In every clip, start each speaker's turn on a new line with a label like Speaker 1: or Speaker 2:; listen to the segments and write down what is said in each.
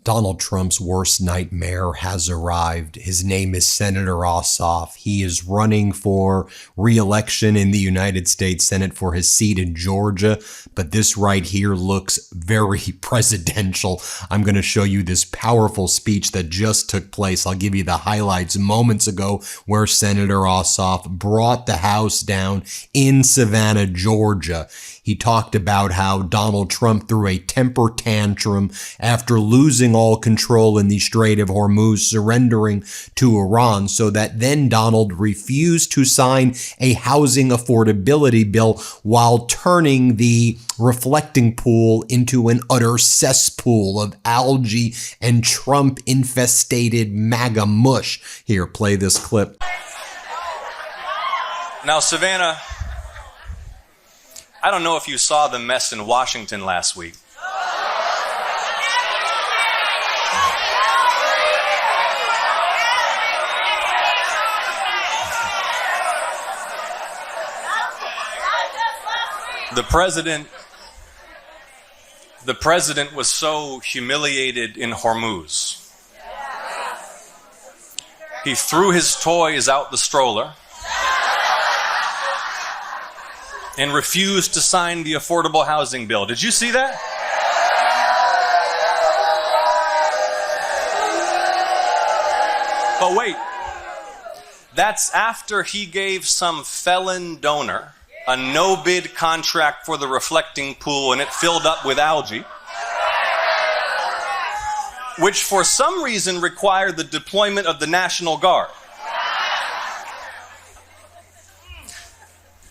Speaker 1: Donald Trump's worst nightmare has arrived. His name is Senator Ossoff. He is running for re-election in the United States Senate for his seat in Georgia, but this right here looks very presidential. I'm going to show you this powerful speech that just took place. I'll give you the highlights moments ago where Senator Ossoff brought the House down in Savannah, Georgia. He talked about how Donald Trump threw a temper tantrum after losing all control in the Strait of Hormuz, surrendering to Iran, so that then Donald refused to sign a housing affordability bill while turning the reflecting pool into an utter cesspool of algae and Trump-infestated MAGA mush. Here, play this clip.
Speaker 2: Now, Savannah, I don't know if you saw the mess in Washington last week. The president was so humiliated in Hormuz. He threw his toys out the stroller and refused to sign the affordable housing bill. Did you see that? But wait, that's after he gave some felon donor a no-bid contract for the reflecting pool and it filled up with algae, which for some reason required the deployment of the National Guard.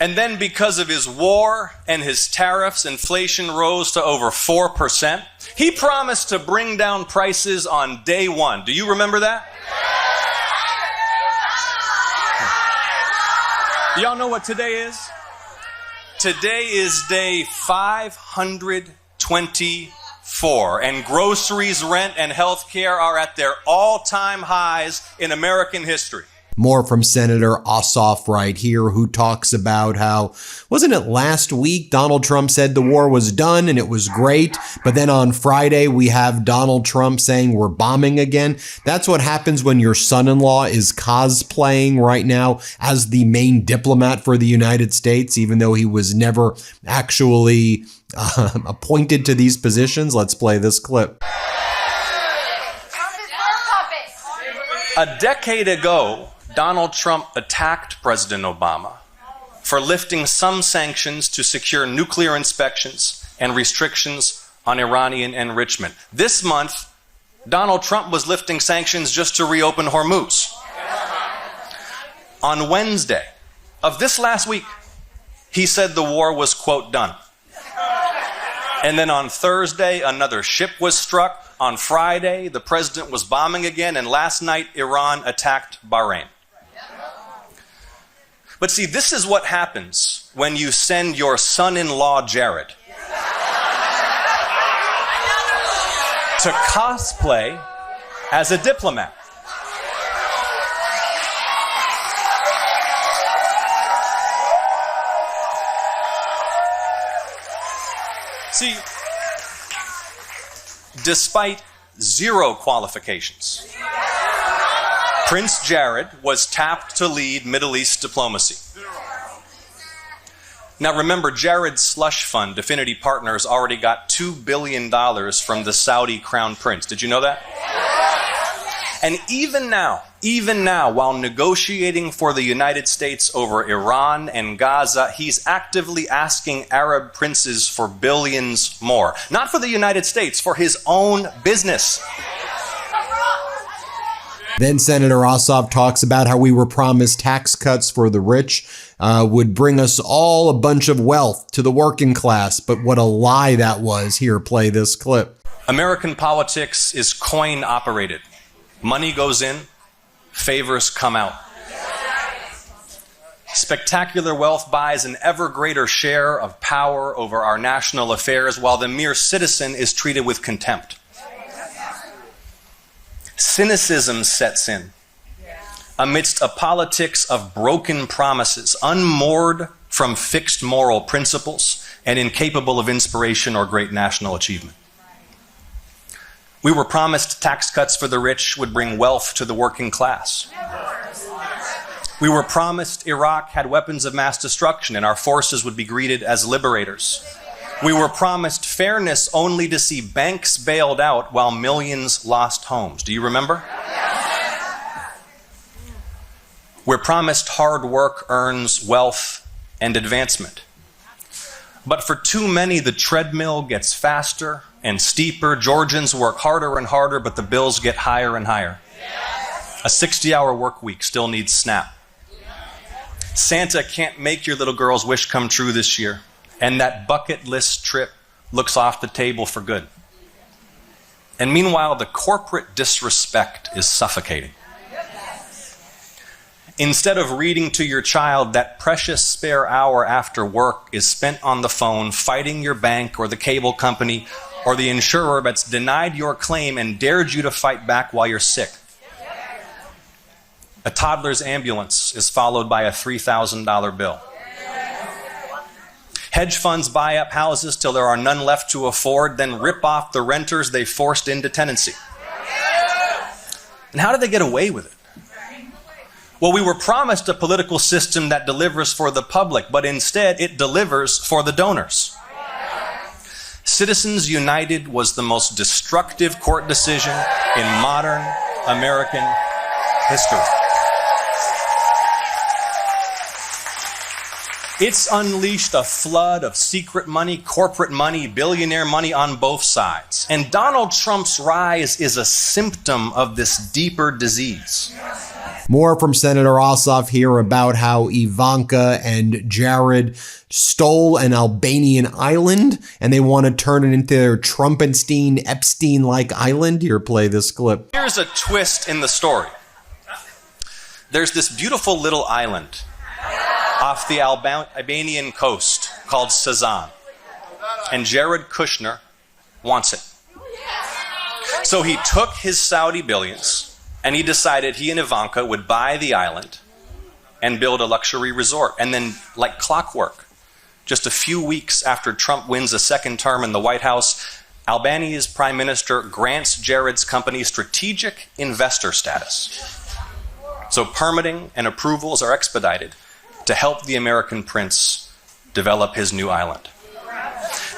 Speaker 2: And then because of his war and his tariffs, inflation rose to over 4%. He promised to bring down prices on day one. Do you remember that? Y'all know what today is? Today is day 524, and groceries, rent, and health care are at their all-time highs in American history.
Speaker 1: More from Senator Ossoff right here, who talks about how, wasn't it last week Donald Trump said the war was done and it was great, but then on Friday we have Donald Trump saying we're bombing again. That's what happens when your son-in-law is cosplaying right now as the main diplomat for the United States, even though he was never actually appointed to these positions. Let's play this clip.
Speaker 2: A decade ago, Donald Trump attacked President Obama for lifting some sanctions to secure nuclear inspections and restrictions on Iranian enrichment. This month, Donald Trump was lifting sanctions just to reopen Hormuz. On Wednesday of this last week, he said the war was, quote, done. And then on Thursday, another ship was struck. On Friday, the president was bombing again, and last night, Iran attacked Bahrain. But see, this is what happens when you send your son-in-law, Jared, to cosplay as a diplomat. See, despite zero qualifications, Prince Jared was tapped to lead Middle East diplomacy. Now remember, Jared's slush fund, Affinity Partners, already got $2 billion from the Saudi Crown Prince. Did you know that? And even now, while negotiating for the United States over Iran and Gaza, he's actively asking Arab princes for billions more. Not for the United States, for his own business.
Speaker 1: Then Senator Ossoff talks about how we were promised tax cuts for the rich would bring us all a bunch of wealth to the working class, but what a lie that was. Here, play this clip.
Speaker 2: American politics is coin operated. Money goes in, favors come out. Spectacular wealth buys an ever greater share of power over our national affairs, while the mere citizen is treated with contempt. Cynicism sets in amidst a politics of broken promises, unmoored from fixed moral principles and incapable of inspiration or great national achievement. We were promised tax cuts for the rich would bring wealth to the working class. We were promised Iraq had weapons of mass destruction and our forces would be greeted as liberators. We were promised fairness only to see banks bailed out while millions lost homes. Do you remember? We're promised hard work earns wealth and advancement. But for too many, the treadmill gets faster and steeper. Georgians work harder and harder, but the bills get higher and higher. A 60-hour work week still needs SNAP. Santa can't make your little girl's wish come true this year, and that bucket list trip looks off the table for good. And meanwhile, the corporate disrespect is suffocating. Instead of reading to your child, that precious spare hour after work is spent on the phone fighting your bank or the cable company or the insurer that's denied your claim and dared you to fight back while you're sick. A toddler's ambulance is followed by a $3,000 bill. Hedge funds buy up houses till there are none left to afford, then rip off the renters they forced into tenancy. And how do they get away with it? Well, we were promised a political system that delivers for the public, but instead it delivers for the donors. Citizens United was the most destructive court decision in modern American history. It's unleashed a flood of secret money, corporate money, billionaire money on both sides. And Donald Trump's rise is a symptom of this deeper disease.
Speaker 1: More from Senator Ossoff here about how Ivanka and Jared stole an Albanian island and they want to turn it into their Trumpenstein, Epstein-like island. Here, play this clip.
Speaker 2: Here's a twist in the story. There's this beautiful little island off the Albanian coast called Sazan. And Jared Kushner wants it. So he took his Saudi billions and he decided he and Ivanka would buy the island and build a luxury resort. And then, like clockwork, just a few weeks after Trump wins a second term in the White House, Albania's prime minister grants Jared's company strategic investor status. So permitting and approvals are expedited to help the American prince develop his new island.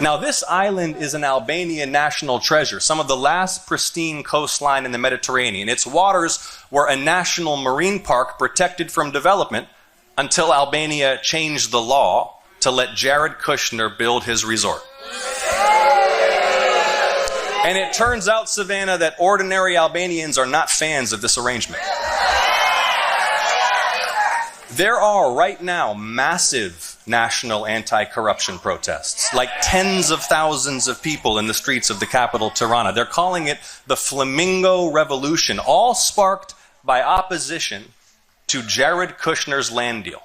Speaker 2: Now, this island is an Albanian national treasure, some of the last pristine coastline in the Mediterranean. Its waters were a national marine park protected from development until Albania changed the law to let Jared Kushner build his resort. And it turns out, Savannah, that ordinary Albanians are not fans of this arrangement. There are right now massive national anti-corruption protests, like tens of thousands of people in the streets of the capital, Tirana. They're calling it the Flamingo Revolution, all sparked by opposition to Jared Kushner's land deal.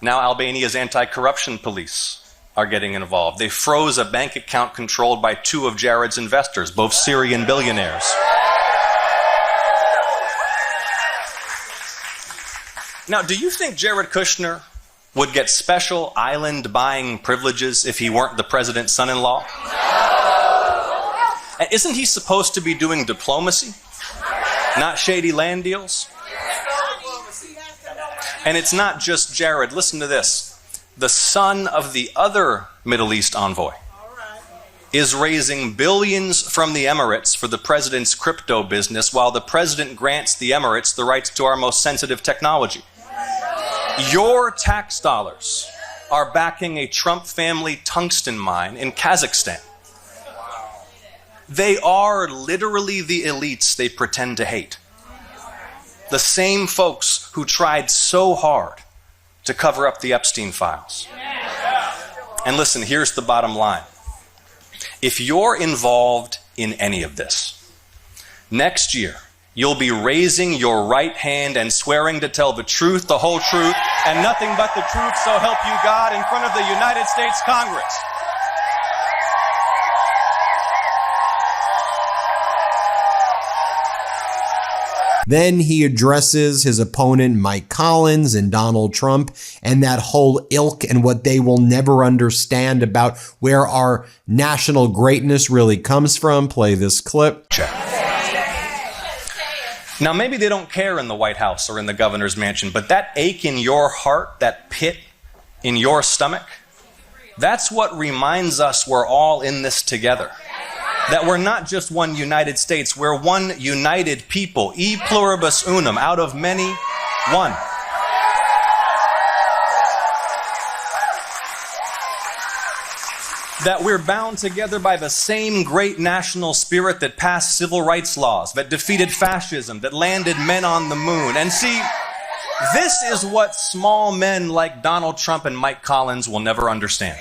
Speaker 2: Now Albania's anti-corruption police are getting involved. They froze a bank account controlled by two of Jared's investors, both Syrian billionaires. Now, do you think Jared Kushner would get special island buying privileges if he weren't the president's son-in-law? And isn't he supposed to be doing diplomacy, not shady land deals? And it's not just Jared. Listen to this. The son of the other Middle East envoy is raising billions from the Emirates for the president's crypto business while the president grants the Emirates the rights to our most sensitive technology. Your tax dollars are backing a Trump family tungsten mine in Kazakhstan. They are literally the elites they pretend to hate. The same folks who tried so hard to cover up the Epstein files. And listen, here's the bottom line. If you're involved in any of this, next year, you'll be raising your right hand and swearing to tell the truth, the whole truth, and nothing but the truth, so help you God, in front of the United States Congress.
Speaker 1: Then he addresses his opponent Mike Collins and Donald Trump and that whole ilk and what they will never understand about where our national greatness really comes from. Play this clip.
Speaker 2: Now, maybe they don't care in the White House or in the governor's mansion, but that ache in your heart, that pit in your stomach, that's what reminds us we're all in this together. That we're not just one United States, we're one united people. E pluribus unum, out of many, one. That we're bound together by the same great national spirit that passed civil rights laws, that defeated fascism, that landed men on the moon. And see, this is what small men like Donald Trump and Mike Collins will never understand.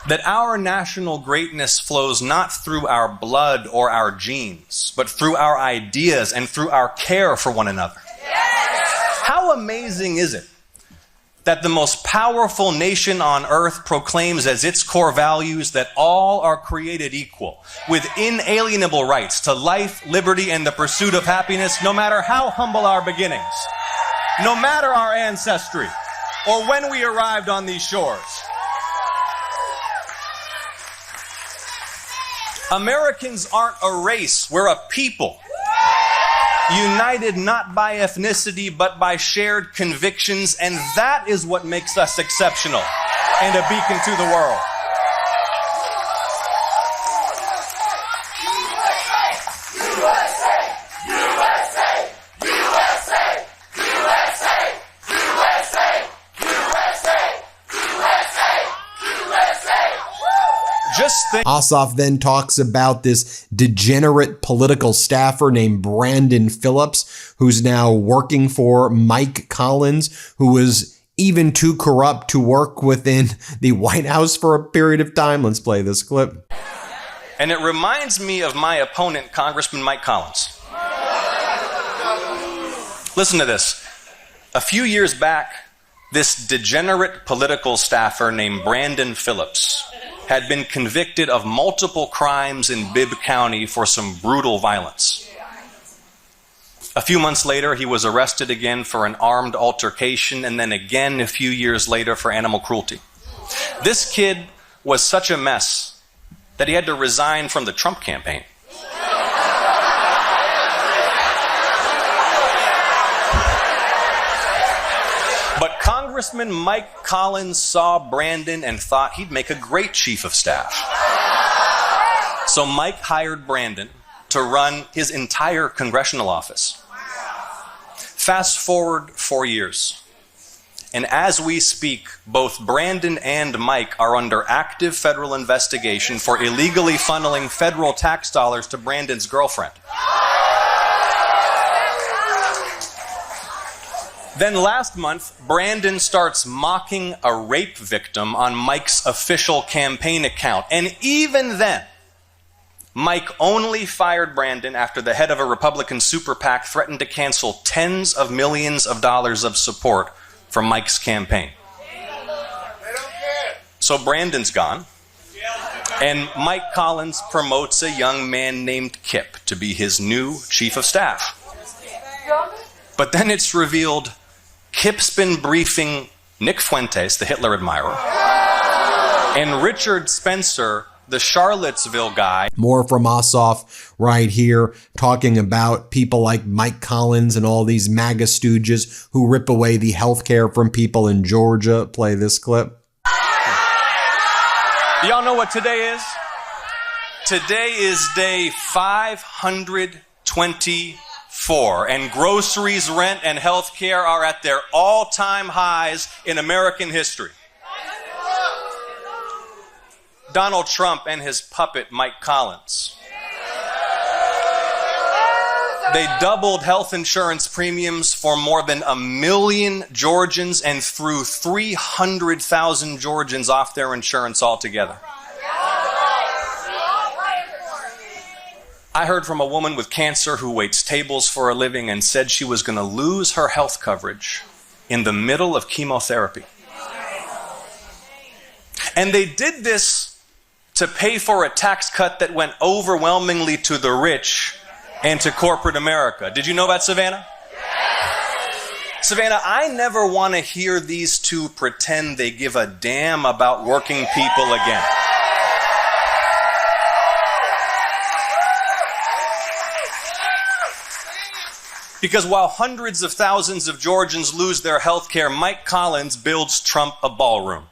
Speaker 2: That our national greatness flows not through our blood or our genes, but through our ideas and through our care for one another. How amazing is it that the most powerful nation on earth proclaims as its core values that all are created equal, with inalienable rights to life, liberty, and the pursuit of happiness, no matter how humble our beginnings, no matter our ancestry, or when we arrived on these shores. Americans aren't a race, we're a people. United not by ethnicity, but by shared convictions, and that is what makes us exceptional and a beacon to the world.
Speaker 1: Ossoff then talks about this degenerate political staffer named Brandon Phillips, who's now working for Mike Collins, who was even too corrupt to work within the White House for a period of time. Let's play this clip.
Speaker 2: And it reminds me of my opponent, Congressman Mike Collins. Listen to this. A few years back, this degenerate political staffer named Brandon Phillips had been convicted of multiple crimes in Bibb County for some brutal violence. A few months later, he was arrested again for an armed altercation, and then again a few years later for animal cruelty. This kid was such a mess that he had to resign from the Trump campaign. But Congressman Mike Collins saw Brandon and thought he'd make a great chief of staff. So Mike hired Brandon to run his entire congressional office. Fast forward 4 years. And as we speak, both Brandon and Mike are under active federal investigation for illegally funneling federal tax dollars to Brandon's girlfriend. Then last month, Brandon starts mocking a rape victim on Mike's official campaign account. And even then, Mike only fired Brandon after the head of a Republican super PAC threatened to cancel tens of millions of dollars of support from Mike's campaign. So Brandon's gone, and Mike Collins promotes a young man named Kip to be his new chief of staff. But then it's revealed Kip's been briefing Nick Fuentes, the Hitler admirer, and Richard Spencer, the Charlottesville guy.
Speaker 1: More from Ossoff right here, talking about people like Mike Collins and all these MAGA stooges who rip away the health care from people in Georgia. Play this clip.
Speaker 2: Do y'all know what today is? Today is day 524, and groceries, rent, and health care are at their all-time highs in American history. Donald Trump and his puppet, Mike Collins. They doubled health insurance premiums for more than 1 million Georgians and threw 300,000 Georgians off their insurance altogether. I heard from a woman with cancer who waits tables for a living and said she was going to lose her health coverage in the middle of chemotherapy. And they did this to pay for a tax cut that went overwhelmingly to the rich and to corporate America. Did you know that, Savannah? Savannah, I never want to hear these two pretend they give a damn about working people again. Because while hundreds of thousands of Georgians lose their health care, Mike Collins builds Trump a ballroom.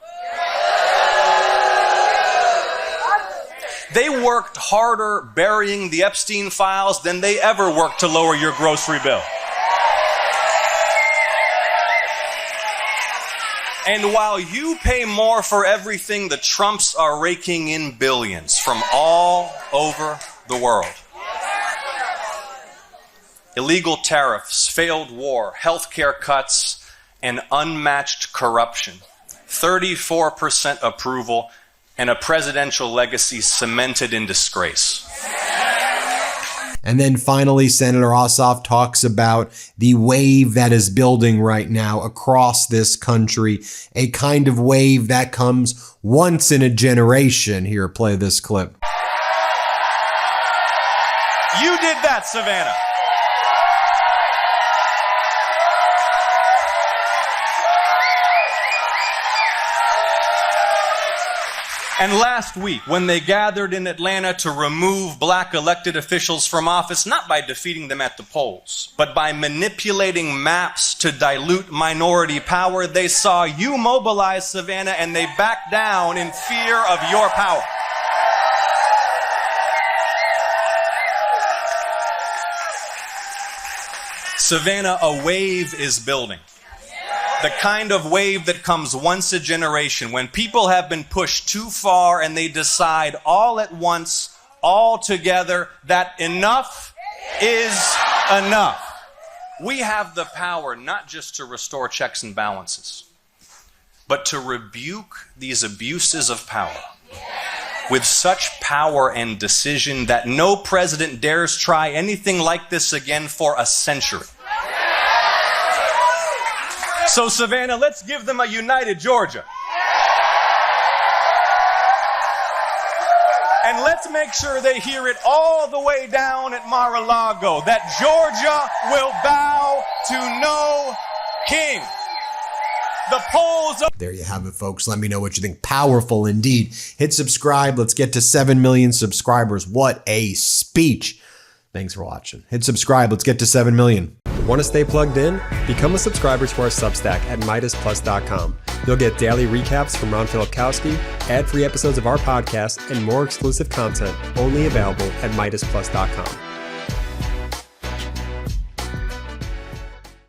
Speaker 2: They worked harder burying the Epstein files than they ever worked to lower your grocery bill. And while you pay more for everything, the Trumps are raking in billions from all over the world. Illegal tariffs, failed war, healthcare cuts, and unmatched corruption. 34% approval, and a presidential legacy cemented in disgrace.
Speaker 1: And then finally, Senator Ossoff talks about the wave that is building right now across this country, a kind of wave that comes once in a generation. Here, play this clip.
Speaker 2: You did that, Savannah. And last week, when they gathered in Atlanta to remove black elected officials from office, not by defeating them at the polls, but by manipulating maps to dilute minority power, they saw you mobilize, Savannah, and they backed down in fear of your power. Savannah, a wave is building. The kind of wave that comes once a generation, when people have been pushed too far and they decide all at once, all together, that enough is enough. We have the power not just to restore checks and balances, but to rebuke these abuses of power with such power and decision that no president dares try anything like this again for a century. So, Savannah, let's give them a united Georgia. And let's make sure they hear it all the way down at Mar-a-Lago, that Georgia will bow to no king. The polls are...
Speaker 1: There you have it, folks. Let me know what you think. Powerful indeed. Hit subscribe. Let's get to 7 million subscribers. What a speech. Thanks for watching. Hit subscribe. Let's get to 7 million.
Speaker 3: Want to stay plugged in? Become a subscriber to our Substack at MeidasPlus.com. You'll get daily recaps from Ron Filipkowski, ad-free episodes of our podcast, and more exclusive content only available at MeidasPlus.com.